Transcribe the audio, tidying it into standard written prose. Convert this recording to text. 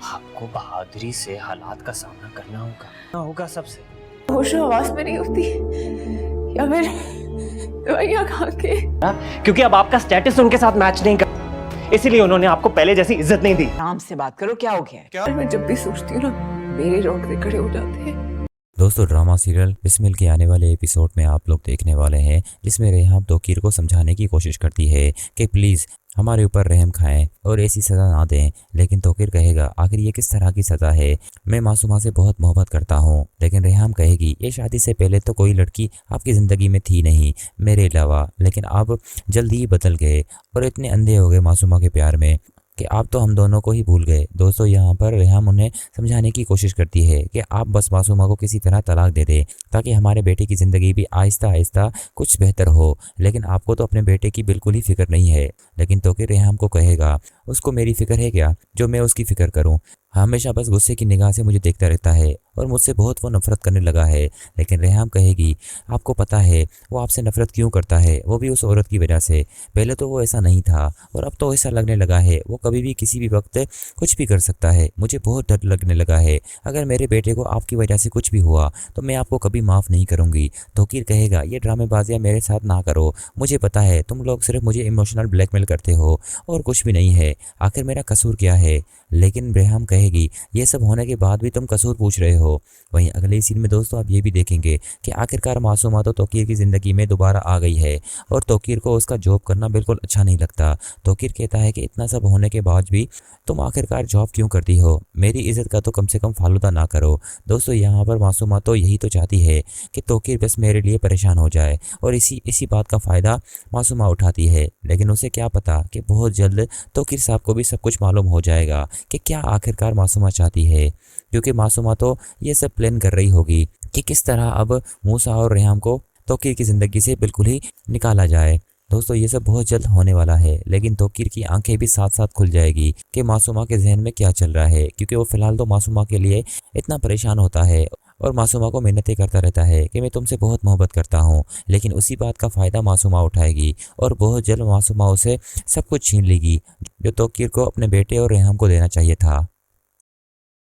आपको बहादुरी से हालात का सामना करना होगा सबसे। होश आवाज में नहीं होती या फिर दवाइयाँ खा के। क्योंकि अब आपका स्टेटस उनके साथ मैच नहीं कर, इसीलिए उन्होंने आपको पहले जैसी इज्जत नहीं दी। आराम से बात करो, क्या हो गया है? मैं जब भी सोचती हूँ ना, मेरे रोंगटे खड़े हो जाते हैं। दोस्तों, ड्रामा सीरियल बिस्मिल के आने वाले एपिसोड में आप लोग देखने वाले हैं, जिसमें रेहाम तोकीर को समझाने की कोशिश करती है कि प्लीज़ हमारे ऊपर रहम खाएं और ऐसी सज़ा ना दें। लेकिन तोकीर कहेगा आखिर ये किस तरह की सज़ा है, मैं मासूमा से बहुत मोहब्बत करता हूँ। लेकिन रेहाम कहेगी ये शादी से पहले तो कोई लड़की आपकी ज़िंदगी में थी नहीं मेरे अलावा, लेकिन आप जल्दी ही बदल गए और इतने अंधे हो गए मासूमा के प्यार में कि आप तो हम दोनों को ही भूल गए। दोस्तों, यहाँ पर रेहाम उन्हें समझाने की कोशिश करती है कि आप बस मासूमा को किसी तरह तलाक दे दें ताकि हमारे बेटे की ज़िंदगी भी आहिस्ता आहिस्ता कुछ बेहतर हो। लेकिन आपको तो अपने बेटे की बिल्कुल ही फिक्र नहीं है। लेकिन तोकीर रेहाम को कहेगा उसको मेरी फ़िक्र है क्या जो मैं उसकी फ़िक्र करूँ, हमेशा बस गुस्से की निगाह से मुझे देखता रहता है और मुझसे बहुत वो नफरत करने लगा है। लेकिन रेहाम कहेगी आपको पता है वो आपसे नफरत क्यों करता है, वो भी उस औरत की वजह से। पहले तो वो ऐसा नहीं था और अब तो ऐसा लगने लगा है वो कभी भी किसी भी वक्त कुछ भी कर सकता है। मुझे बहुत डर लगने लगा है, अगर मेरे बेटे को आपकी वजह से कुछ भी हुआ तो मैं आपको कभी माफ़ नहीं करूँगी। तोकीर कहेगा ये ड्रामेबाजियाँ मेरे साथ ना करो, मुझे पता है तुम लोग सिर्फ मुझे इमोशनल ब्लैकमेल करते हो और कुछ भी नहीं है, आखिर मेरा कसूर क्या है। लेकिन रेहाम कहेगी ये सब होने के बाद भी तुम कसूर पूछ रहे हो। वहीं अगले सीन में दोस्तों आप ये भी देखेंगे कि आखिरकार मासूमा तो तोकीर की ज़िंदगी में दोबारा आ गई है और तोकीर को उसका जॉब करना बिल्कुल अच्छा नहीं लगता। तोकीर कहता है कि इतना सब होने के बाद भी तुम आखिरकार जॉब क्यों करती हो, मेरी इज़्ज़त का तो कम से कम फालूदा ना करो। दोस्तों, यहाँ पर मासूमा तो यही तो चाहती है कि तोकीर बस मेरे लिए परेशान हो जाए और इसी बात का फ़ायदा मासूमा उठाती है। लेकिन उसे क्या पता कि बहुत जल्द तोकीर साहब को भी सब कुछ मालूम हो जाएगा कि क्या आखिरकार मासूमा चाहती है, क्योंकि मासूमा तो ये सब प्लान कर रही होगी कि किस तरह अब मूसा और रेहाम को तोकीर की ज़िंदगी से बिल्कुल ही निकाला जाए। दोस्तों, ये सब बहुत जल्द होने वाला है, लेकिन तोकीर की आंखें भी साथ साथ खुल जाएगी कि मासूमा के जहन में क्या चल रहा है, क्योंकि वो फिलहाल तो मासूमा के लिए इतना परेशान होता है और मासूमा को मिन्नतें करता रहता है कि मैं तुमसे बहुत मोहब्बत करता हूँ। लेकिन उसी बात का फ़ायदा मासूमा उठाएगी और बहुत जल्द मासूमा उसे सब कुछ छीन लेगी जो तोकीर को अपने बेटे और रेहाम को देना चाहिए था।